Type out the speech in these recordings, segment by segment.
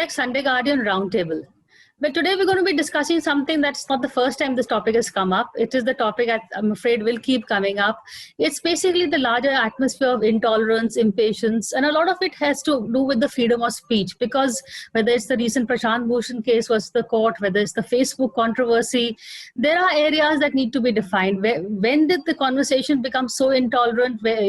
Check Sunday Guardian Roundtable. But today we're going to be discussing something that's not the first time this topic has come up. It is the topic that I'm afraid will keep coming up. It's basically the larger atmosphere of intolerance, impatience, and a lot of it has to do with the freedom of speech, because whether it's the recent Prashant Bhushan case versus the court, whether it's the Facebook controversy, there are areas that need to be defined. When did the conversation become so intolerant, where,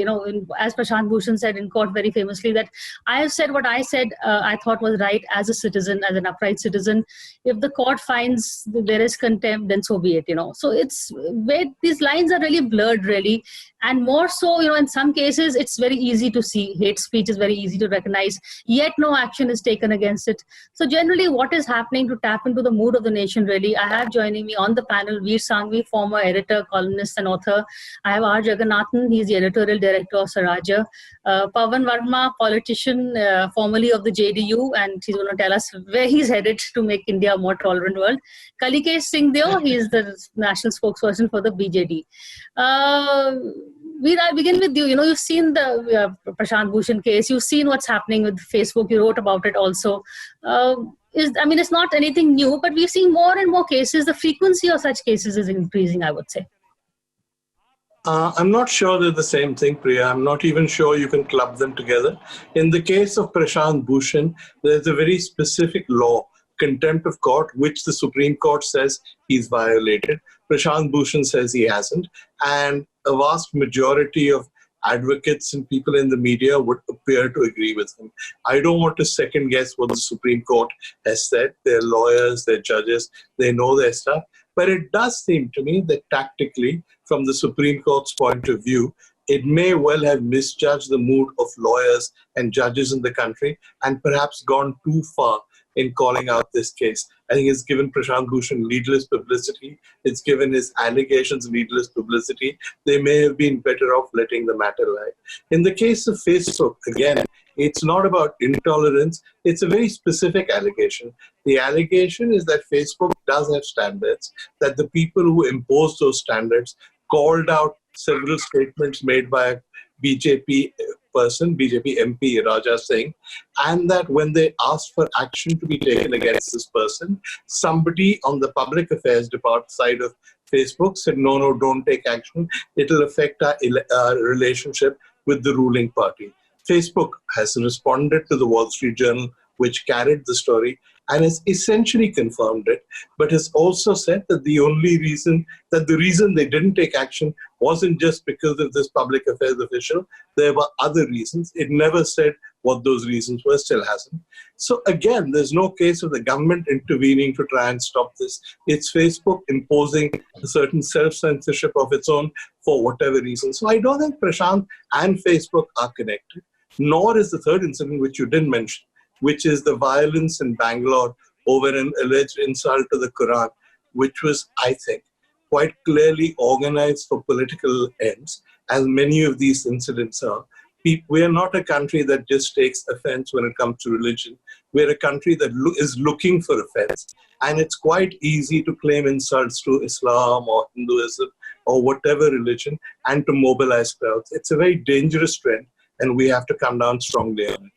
as Prashant Bhushan said in court very famously, that I have said what I said I thought was right as a citizen, as an upright citizen. If the court finds that there is contempt, then so be it, So it's where these lines are really blurred, really. And more so, in some cases, it's very easy to see. Hate speech is very easy to recognize, yet no action is taken against it. So generally, what is happening to tap into the mood of the nation, really? I have joining me on the panel, Veer Sanghvi, former editor, columnist, and author. I have R. Jagannathan, he's the editorial director of Saraja. Pawan Verma, politician, formerly of the JDU, and he's going to tell us where he's headed to make India a more tolerant world. Kalikesh Singh Deo, he is the national spokesperson for the BJD. Veer, I'll begin with you. You've seen the Prashant Bhushan case. You've seen what's happening with Facebook. You wrote about it also. It's not anything new, but we've seen more and more cases. The frequency of such cases is increasing, I would say. I'm not sure they're the same thing, Priya. I'm not even sure you can club them together. In the case of Prashant Bhushan, there's a very specific law, contempt of court, which the Supreme Court says he's violated. Prashant Bhushan says he hasn't. And a vast majority of advocates and people in the media would appear to agree with him. I don't want to second guess what the Supreme Court has said. They're lawyers, they're judges, they know their stuff. But it does seem to me that tactically, from the Supreme Court's point of view, it may well have misjudged the mood of lawyers and judges in the country and perhaps gone too far in calling out this case. I think it's given Prashant Bhushan needless publicity. It's given his allegations needless publicity. They may have been better off letting the matter lie. In the case of Facebook, again, it's not about intolerance. It's a very specific allegation. The allegation is that Facebook does have standards, that the people who impose those standards called out several statements made by a BJP person, BJP MP Raja Singh, and that when they asked for action to be taken against this person, somebody on the public affairs department side of Facebook said, no, don't take action. It'll affect our relationship with the ruling party. Facebook has responded to the Wall Street Journal, which carried the story, and has essentially confirmed it, but has also said that the reason they didn't take action wasn't just because of this public affairs official. There were other reasons. It never said what those reasons were, still hasn't. So again, there's no case of the government intervening to try and stop this. It's Facebook imposing a certain self-censorship of its own for whatever reason. So I don't think Prashant and Facebook are connected, nor is the third incident, which you didn't mention, which is the violence in Bangalore over an alleged insult to the Quran, which was, I think, quite clearly organized for political ends, as many of these incidents are. We are not a country that just takes offense when it comes to religion. We're a country that is looking for offense. And it's quite easy to claim insults to Islam or Hinduism or whatever religion and to mobilize crowds. It's a very dangerous trend, and we have to come down strongly on it.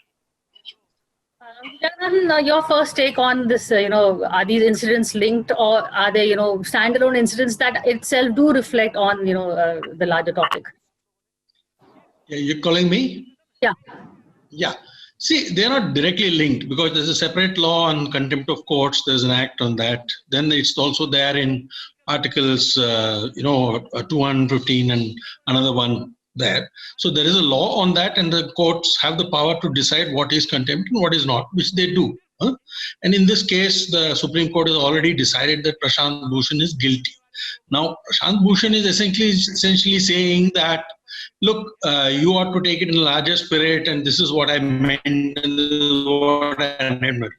Jagannathan, your first take on this, are these incidents linked, or are they, standalone incidents that itself do reflect on, the larger topic? Yeah, you're calling me? Yeah. Yeah. See, they're not directly linked because there's a separate law on contempt of courts. There's an act on that. Then it's also there in Articles, 215 and another one there. So there is a law on that, and the courts have the power to decide what is contempt and what is not, which they do. And in this case, the Supreme Court has already decided that Prashant Bhushan is guilty. Now, Prashant Bhushan is essentially saying that, look, you ought to take it in a larger spirit, and this is what I meant, and this is what I meant.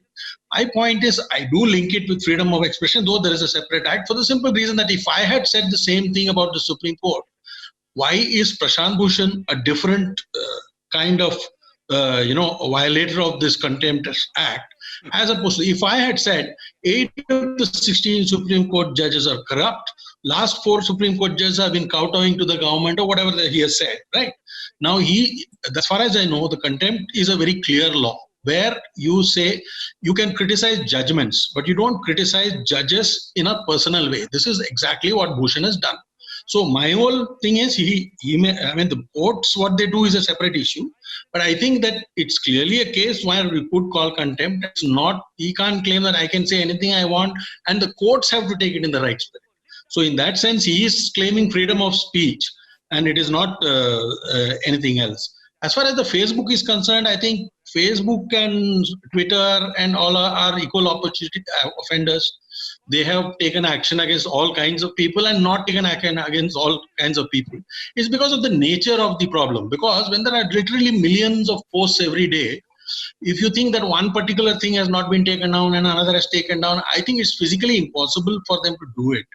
My point is, I do link it with freedom of expression, though there is a separate act, for the simple reason that if I had said the same thing about the Supreme Court, why is Prashant Bhushan a different kind of, a violator of this Contempt Act, as opposed to if I had said 8 of the 16 Supreme Court judges are corrupt, last 4 Supreme Court judges have been kowtowing to the government or whatever that he has said, right? Now as far as I know, the contempt is a very clear law. where you say you can criticize judgments, but you don't criticize judges in a personal way. This is exactly what Bhushan has done. So my whole thing is the courts, what they do is a separate issue, but I think that it's clearly a case where we could call contempt. It's not, he can't claim that I can say anything I want, and the courts have to take it in the right spirit. So in that sense, he is claiming freedom of speech, and it is not anything else. As far as the Facebook is concerned, I think Facebook and Twitter and all are equal opportunity offenders. They have taken action against all kinds of people and not taken action against all kinds of people. It's because of the nature of the problem. Because when there are literally millions of posts every day, if you think that one particular thing has not been taken down and another has taken down, I think it's physically impossible for them to do it.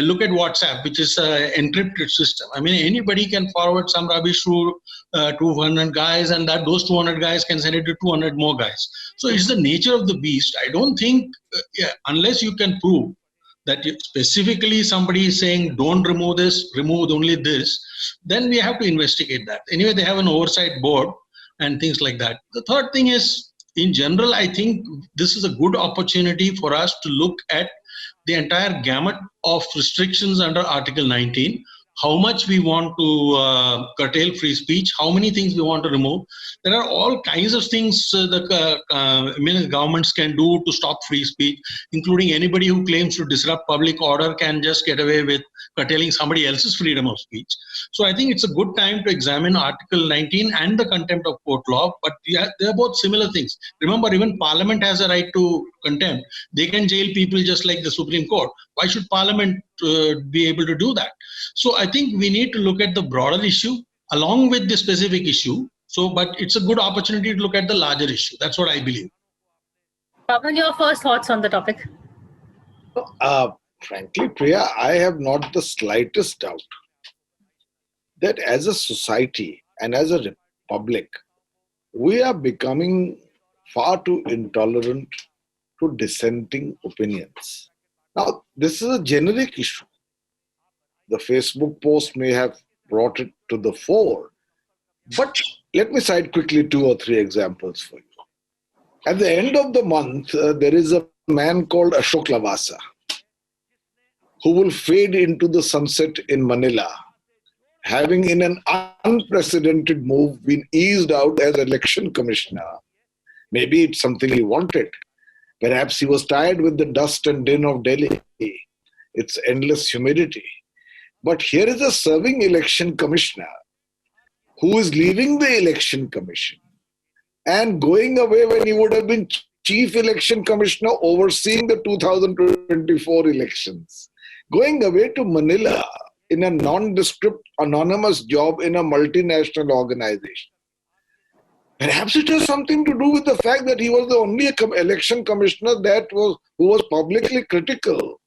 Look at WhatsApp, which is an encrypted system. I mean, anybody can forward some rubbish to 200 guys, and that those 200 guys can send it to 200 more guys. So it's the nature of the beast. I don't think, unless you can prove that specifically somebody is saying, don't remove this, remove only this, then we have to investigate that. Anyway, they have an oversight board and things like that. The third thing is, in general, I think this is a good opportunity for us to look at the entire gamut of restrictions under Article 19, how much we want to curtail free speech, how many things we want to remove. There are all kinds of things the governments can do to stop free speech, including anybody who claims to disrupt public order can just get away with curtailing somebody else's freedom of speech. So I think it's a good time to examine Article 19 and the contempt of court law, but they're both similar things. Remember, even Parliament has a right to contempt. They can jail people just like the Supreme Court. Why should Parliament be able to do that? So I think we need to look at the broader issue along with the specific issue. So, but it's a good opportunity to look at the larger issue. That's what I believe. Pavan, your first thoughts on the topic? Frankly, Priya, I have not the slightest doubt that as a society and as a republic, we are becoming far too intolerant to dissenting opinions. Now, this is a generic issue. The Facebook post may have brought it to the fore, but let me cite quickly 2 or 3 examples for you. At the end of the month, there is a man called Ashok Lavasa who will fade into the sunset in Manila, having in an unprecedented move been eased out as election commissioner. Maybe it's something he wanted. Perhaps he was tired with the dust and din of Delhi, its endless humidity. But here is a serving election commissioner who is leaving the election commission and going away when he would have been chief election commissioner overseeing the 2024 elections, going away to Manila in a nondescript anonymous job in a multinational organization. Perhaps it has something to do with the fact that he was the only election commissioner who was publicly critical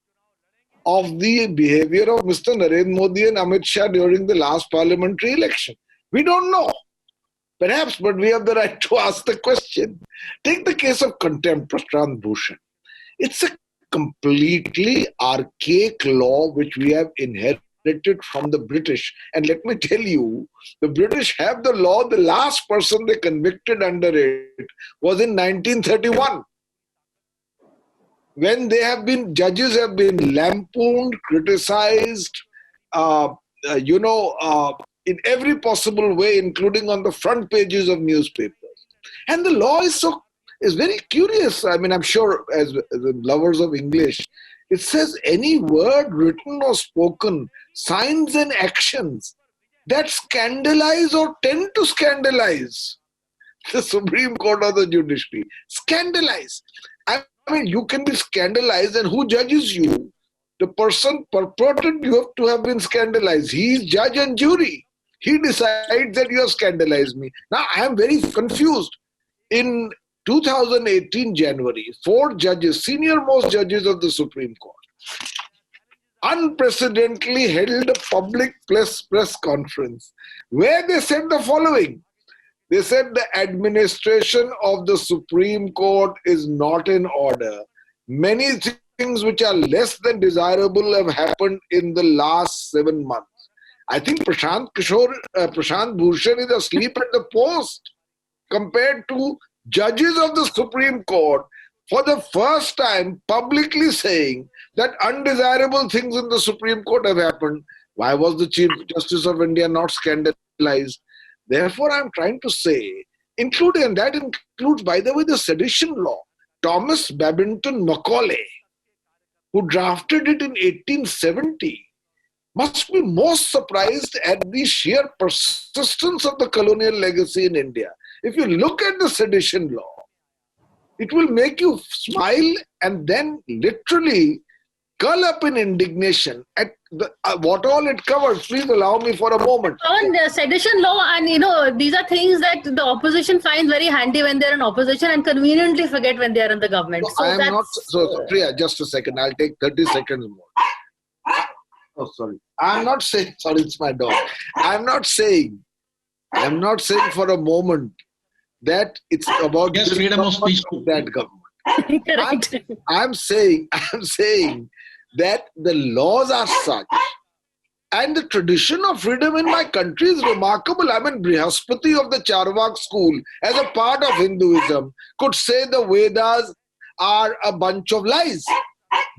of the behavior of Mr. Narendra Modi and Amit Shah during the last parliamentary election. We don't know. Perhaps, but we have the right to ask the question. Take the case of contempt, Prashant Bhushan. It's a completely archaic law which we have inherited from the British. And let me tell you, the British have the law. The last person they convicted under it was in 1931. When judges have been lampooned, criticized, in every possible way, including on the front pages of newspapers. And the law is very curious. I mean, I'm sure as lovers of English, it says any word written or spoken, signs and actions that scandalize or tend to scandalize the Supreme Court or the judiciary. Scandalize. I mean, you can be scandalized, and who judges you? The person purported you have to have been scandalized. He is judge and jury. He decides that you have scandalized me. Now, I am very confused. In 2018 January, 4 judges, senior-most judges of the Supreme Court, unprecedentedly held a public press conference where they said the following. They said the administration of the Supreme Court is not in order. Many things which are less than desirable have happened in the last 7 months. I think Prashant Bhushan is asleep at the post compared to judges of the Supreme Court for the first time publicly saying that undesirable things in the Supreme Court have happened. Why was the Chief Justice of India not scandalized? Therefore, I'm trying to say, and that includes, by the way, the sedition law. Thomas Babington Macaulay, who drafted it in 1870, must be most surprised at the sheer persistence of the colonial legacy in India. If you look at the sedition law, it will make you smile and then literally curl up in indignation at what all it covers. Please allow me for a moment. On the sedition law, and these are things that the opposition finds very handy when they're in opposition and conveniently forget when they're in the government. Priya, just a second. I'll take 30 seconds more. Oh, sorry. I'm not saying, sorry, it's my dog. I'm not saying for a moment that it's about freedom of speech. That government. Correct. I'm saying that the laws are such, and the tradition of freedom in my country is remarkable. I mean, Brihaspati of the Charvak school, as a part of Hinduism, could say the Vedas are a bunch of lies.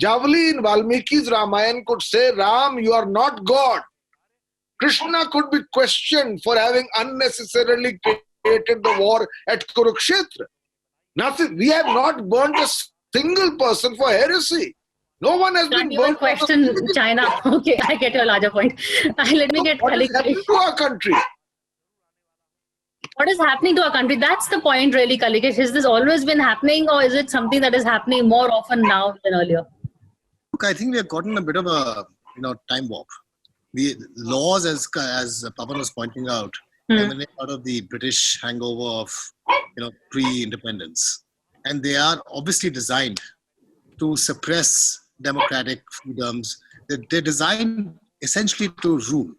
Javali in Valmiki's Ramayana could say, Ram, you are not God. Krishna could be questioned for having unnecessarily created the war at Kurukshetra. Nothing. We have not burnt a single person for heresy. No one has been burnt. Question China. Okay, I get your larger point. Let me get what is happening to our country? What is happening to our country? That's the point, really, Kalikesh. Has this always been happening, or is it something that is happening more often now than earlier? Look, I think we have gotten a bit of a time warp. The laws, as Pavan was pointing out, emanate out of the British hangover of pre-independence, and they are obviously designed to suppress democratic freedoms. They're designed essentially to rule.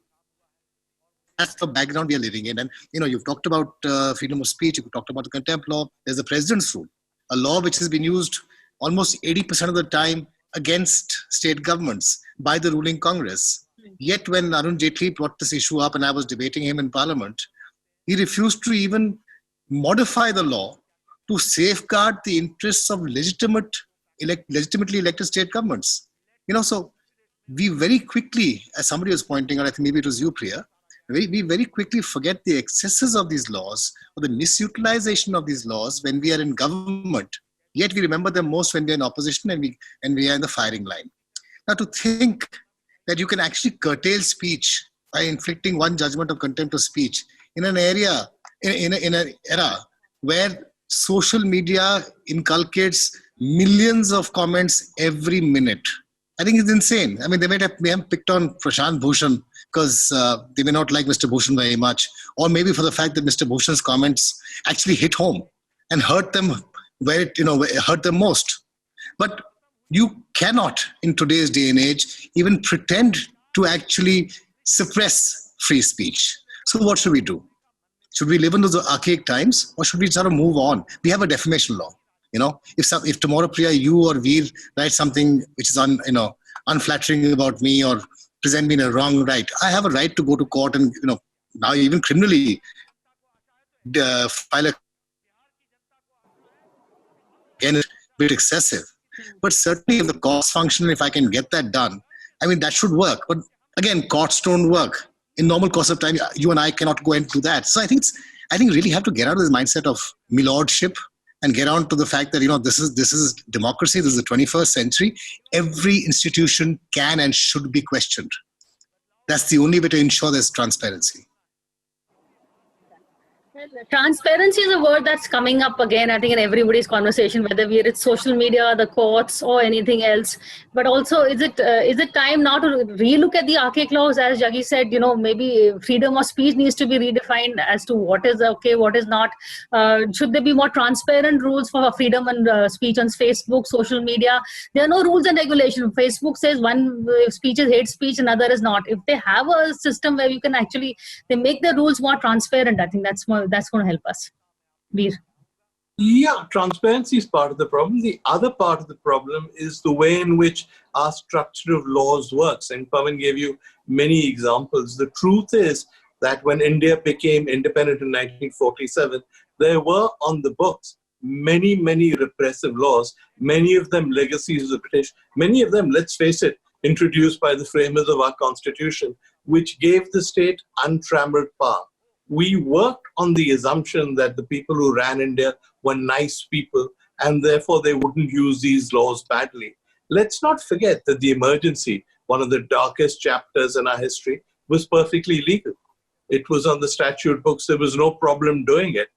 That's the background we are living in. And you've talked about freedom of speech. You've talked about the contempt law. There's the president's rule, a law which has been used almost 80% of the time against state governments by the ruling Congress. Yet when Arun Jaitley brought this issue up and I was debating him in Parliament, he refused to even modify the law to safeguard the interests of legitimately elected state governments. So we very quickly, as somebody was pointing out, I think maybe it was you, Priya, we very quickly forget the excesses of these laws or the misutilization of these laws when we are in government. Yet we remember them most when we are in opposition and we are in the firing line. Now, to think that you can actually curtail speech by inflicting one judgment of contempt of speech in an area, in an era where social media inculcates millions of comments every minute, I think it's insane. I mean, they may have picked on Prashant Bhushan because they may not like Mr. Bhushan very much, or maybe for the fact that Mr. Bhushan's comments actually hit home and hurt them where it hurt them most. But you cannot, in today's day and age, even pretend to actually suppress free speech. So what should we do? Should we live in those archaic times, or should we sort of move on? We have a defamation law. If tomorrow, Priya, you or Veer write something which is unflattering about me or present me in a wrong light, I have a right to go to court and now even criminally file a again, it's a bit excessive. But certainly if the courts function, if I can get that done, I mean, that should work. But again, courts don't work. In normal course of time, you and I cannot go and do that. So I think really have to get out of this mindset of milordship and get on to the fact that, this is democracy. This is the 21st century. Every institution can and should be questioned. That's the only way to ensure there's transparency. Transparency is a word that's coming up again, I think, in everybody's conversation, whether it's social media, the courts, or anything else. But also, is it time now to relook at the archaic laws? As Jaggi said, maybe freedom of speech needs to be redefined as to what is okay, what is not. Should there be more transparent rules for freedom and speech on Facebook, social media? There are no rules and regulations. Facebook says one speech is hate speech, another is not. If they have a system where you can they make the rules more transparent, I think that's going to help us. Veer. Yeah, transparency is part of the problem. The other part of the problem is the way in which our structure of laws works. And Pavan gave you many examples. The truth is that when India became independent in 1947, there were on the books many, many repressive laws, many of them legacies of the British, many of them, let's face it, introduced by the framers of our constitution, which gave the state untrammeled power. We worked on the assumption that the people who ran India were nice people and therefore they wouldn't use these laws badly. Let's not forget that the emergency, one of the darkest chapters in our history, was perfectly legal. It was on the statute books. There was no problem doing it.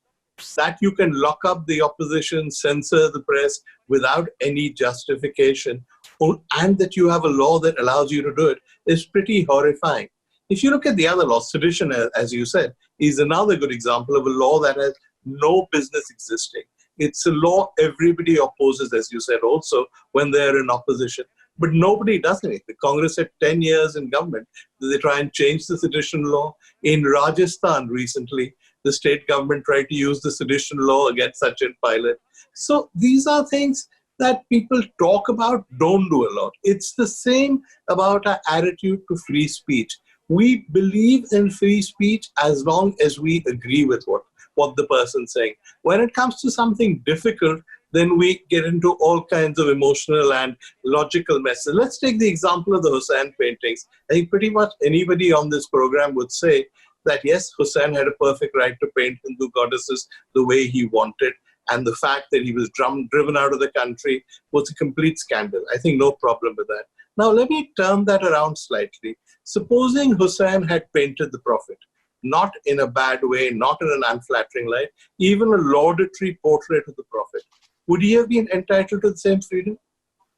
That you can lock up the opposition, censor the press without any justification, and that you have a law that allows you to do it is pretty horrifying. If you look at the other laws, sedition, as you said, is another good example of a law that has no business existing. It's a law everybody opposes, as you said, also when they're in opposition. But nobody does anything. Congress had 10 years in government. They try and change the sedition law. In Rajasthan recently, the state government tried to use the sedition law against Sachin Pilot. So these are things that people talk about, don't do a lot. It's the same about our attitude to free speech. We believe in free speech as long as we agree with what the person's saying. When it comes to something difficult, then we get into all kinds of emotional and logical messes. Let's take the example of the Hussain paintings. I think pretty much anybody on this program would say that yes, Hussain had a perfect right to paint Hindu goddesses the way he wanted, and the fact that he was driven out of the country was a complete scandal. I think no problem with that. Now let me turn that around slightly. Supposing Hussain had painted the Prophet, not in a bad way, not in an unflattering light, even a laudatory portrait of the Prophet, would he have been entitled to the same freedom?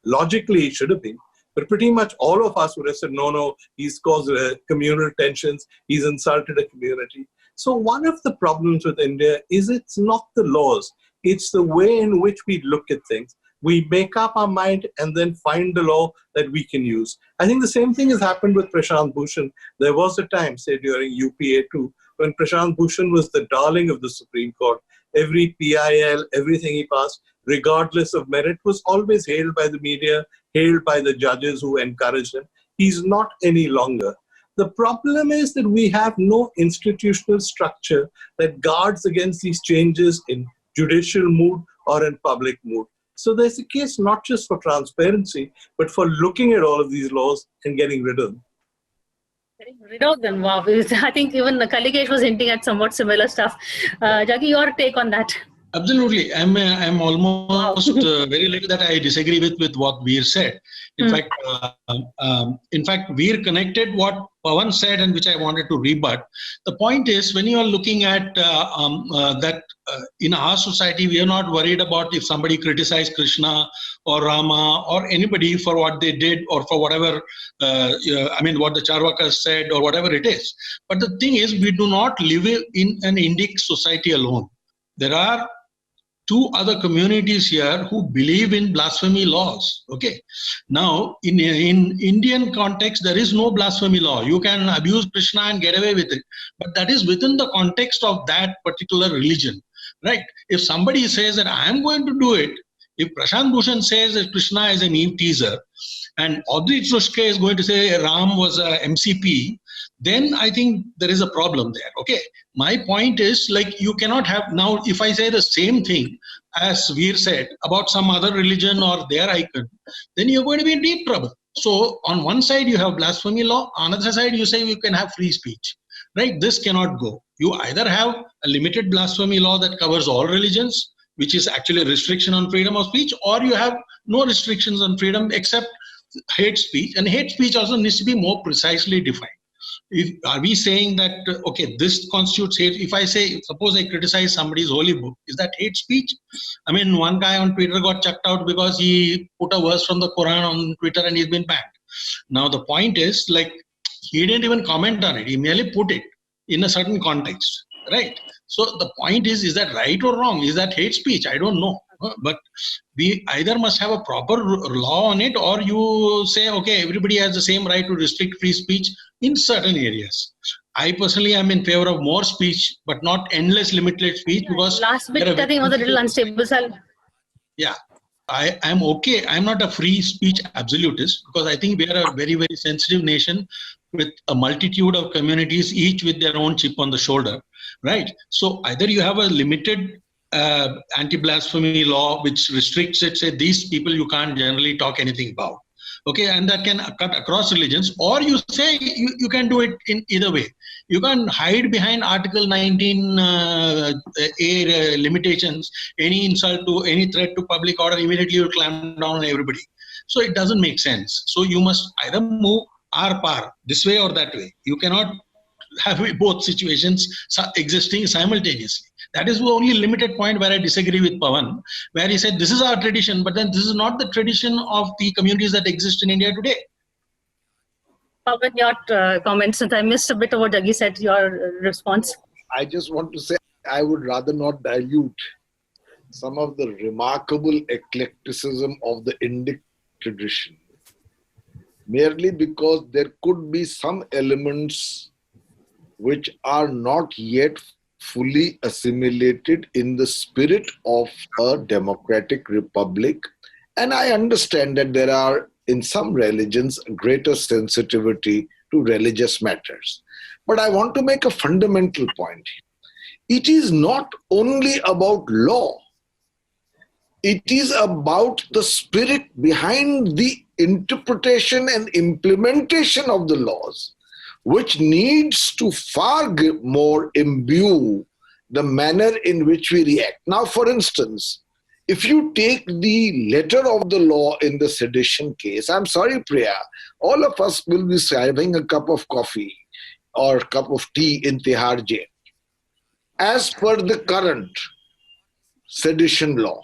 Logically, he should have been. But pretty much all of us would have said, no, he's caused communal tensions, he's insulted a community. So one of the problems with India is it's not the laws, it's the way in which we look at things. We make up our mind and then find the law that we can use. I think the same thing has happened with Prashant Bhushan. There was a time, say during UPA 2, when Prashant Bhushan was the darling of the Supreme Court. Every PIL, everything he passed, regardless of merit, was always hailed by the media, hailed by the judges who encouraged him. He's not any longer. The problem is that we have no institutional structure that guards against these changes in judicial mood or in public mood. So there's a case not just for transparency, but for looking at all of these laws and getting rid of them. Getting rid of them, wow. I think even Kalikesh was hinting at somewhat similar stuff. Jaggi, your take on that? Absolutely. I'm almost very little that I disagree with what Veer said. In fact, Veer connected what Pawan said and which I wanted to rebut. The point is, when you are looking at that in our society, we are not worried about if somebody criticized Krishna or Rama or anybody for what they did or for whatever, what the Charvakas said or whatever it is. But the thing is, we do not live in an Indic society alone. There are two other communities here who believe in blasphemy laws. Okay. Now, in Indian context, there is no blasphemy law. You can abuse Krishna and get away with it. But that is within the context of that particular religion. Right? If somebody says that I am going to do it, if Prashant Bhushan says that Krishna is an Eve teaser, and Audrey Trushke is going to say Ram was a MCP, then I think there is a problem there. Okay. My point is, like, you cannot have, now if I say the same thing as Veer said about some other religion or their icon, then you're going to be in deep trouble. So on one side you have blasphemy law, on the other side you say you can have free speech. Right? This cannot go. You either have a limited blasphemy law that covers all religions, which is actually a restriction on freedom of speech, or you have no restrictions on freedom except hate speech, and hate speech also needs to be more precisely defined. Are we saying that, okay, this constitutes hate? If I say, suppose I criticize somebody's holy book, is that hate speech? I mean, one guy on Twitter got chucked out because he put a verse from the Quran on Twitter and he's been banned. Now, the point is, like, he didn't even comment on it. He merely put it in a certain context, right? So the point is that right or wrong? Is that hate speech? I don't know. But we either must have a proper law on it, or you say, okay, everybody has the same right to restrict free speech in certain areas. I personally am in favor of more speech, but not endless limited speech, because last bit I think was a little unstable. Yeah, I'm okay. I'm not a free speech absolutist, because I think we are a very, very sensitive nation with a multitude of communities, each with their own chip on the shoulder. right? So either you have a limited anti-blasphemy law which restricts it, say these people you can't generally talk anything about, okay, and that can cut across religions, or you say you can do it in either way. You can hide behind Article 19 A limitations. Any insult to any threat to public order, immediately you clamp down on everybody. So it doesn't make sense. So you must either move par this way or that way. You cannot have both situations existing simultaneously. That is the only limited point where I disagree with Pawan, where he said this is our tradition, but then this is not the tradition of the communities that exist in India today. Pawan, your comments, since I missed a bit of what Jaggi said, your response. I just want to say I would rather not dilute some of the remarkable eclecticism of the Indic tradition, merely because there could be some elements which are not yet fully assimilated in the spirit of a democratic republic. And I understand that there are, in some religions, greater sensitivity to religious matters. But I want to make a fundamental point. It is not only about law. It is about the spirit behind the interpretation and implementation of the laws, which needs to far more imbue the manner in which we react. Now, for instance, if you take the letter of the law in the sedition case, I'm sorry, Priya, all of us will be having a cup of coffee or a cup of tea in Tihar jail, as per the current sedition law.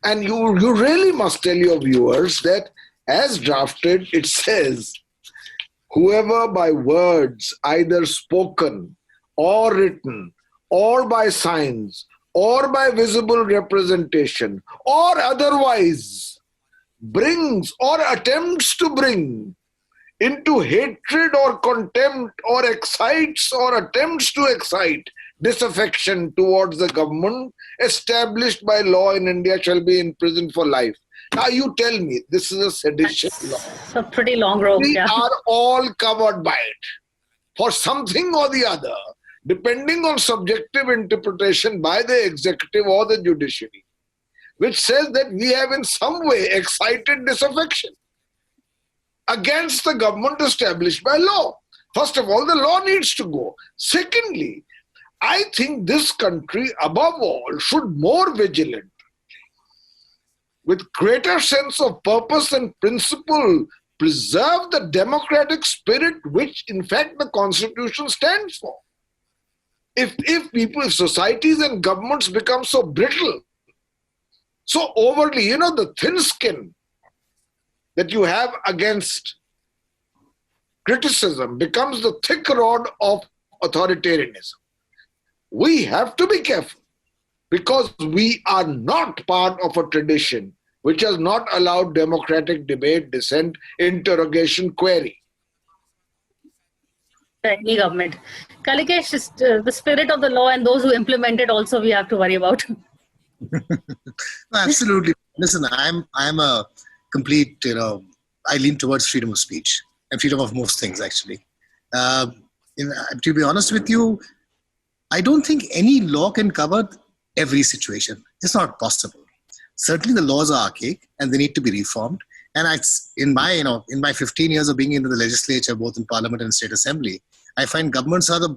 And you really must tell your viewers that as drafted, it says, whoever by words, either spoken or written, or by signs, or by visible representation, or otherwise, brings or attempts to bring into hatred or contempt or excites or attempts to excite disaffection towards the government established by law in India shall be imprisoned for life. Now you tell me, this is a sedition law. It's a pretty long rope. We Yeah. are all covered by it for something or the other, depending on subjective interpretation by the executive or the judiciary, which says that we have in some way excited disaffection against the government established by law. First of all, the law needs to go. Secondly, I think this country, above all, should more vigilant, with greater sense of purpose and principle, preserve the democratic spirit which, in fact, the Constitution stands for. If societies and governments become so brittle, so overly, the thin skin that you have against criticism becomes the thick rod of authoritarianism. We have to be careful because we are not part of a tradition which has not allowed democratic debate, dissent, interrogation, query. Any government. Kalikesh, is the spirit of the law and those who implement it also we have to worry about. Absolutely. Listen, I'm a complete, I lean towards freedom of speech and freedom of most things, actually. To be honest with you, I don't think any law can cover every situation. It's not possible. Certainly the laws are archaic and they need to be reformed. And in my 15 years of being into the legislature, both in parliament and state assembly, I find governments are the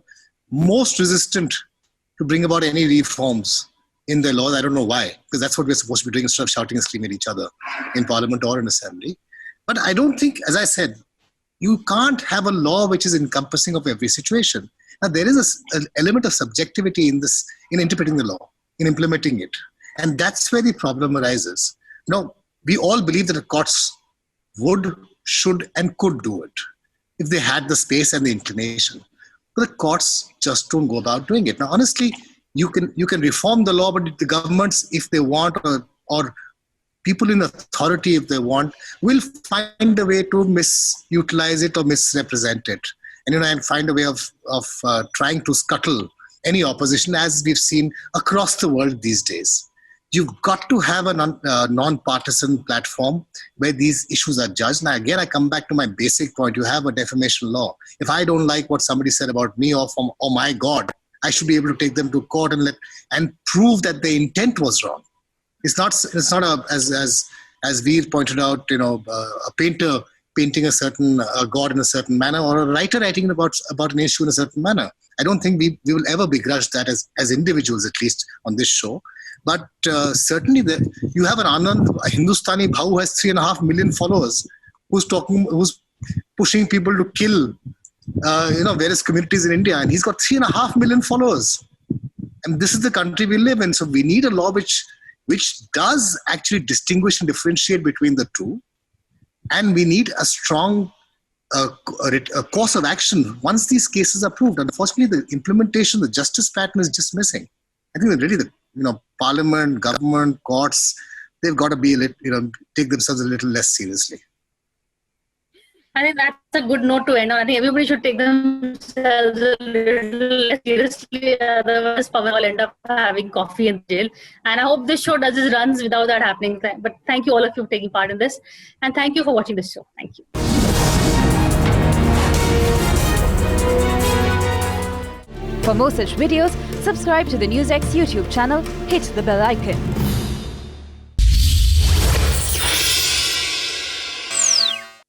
most resistant to bring about any reforms in their laws. I don't know why, because that's what we're supposed to be doing instead of shouting and screaming at each other in parliament or in assembly. But I don't think, as I said, you can't have a law which is encompassing of every situation. Now, there is an element of subjectivity in interpreting the law, in implementing it. And that's where the problem arises. We all believe that the courts would, should, and could do it if they had the space and the inclination. But the courts just don't go about doing it. Now, honestly, you can reform the law, but the governments, if they want, or people in authority, if they want, will find a way to misutilize it or misrepresent it. And find a way of trying to scuttle any opposition, as we've seen across the world these days. You've got to have a non-partisan platform where these issues are judged. Now, again, I come back to my basic point. You have a defamation law. If I don't like what somebody said about me or my God, I should be able to take them to court and prove that the intent was wrong. It's not as Veer pointed out, a painter painting a certain god in a certain manner, or a writer writing about an issue in a certain manner. I don't think we will ever begrudge that as individuals, at least on this show. But certainly you have an Anand, a Hindustani Bhau who has 3.5 million followers, who's pushing people to kill various communities in India, and he's got 3.5 million followers. And this is the country we live in. So we need a law which does actually distinguish and differentiate between the two. And we need a strong course of action once these cases are proved. Unfortunately, the implementation, the justice pattern is just missing. I think that really Parliament, government, courts, they've got to be take themselves a little less seriously. I think that's a good note to end on. I think everybody should take themselves a little less seriously, otherwise Pawan will end up having coffee in jail. And I hope this show does its runs without that happening. But thank you all of you for taking part in this. And thank you for watching this show. Thank you. For more such videos, subscribe to the NewsX YouTube channel, hit the bell icon.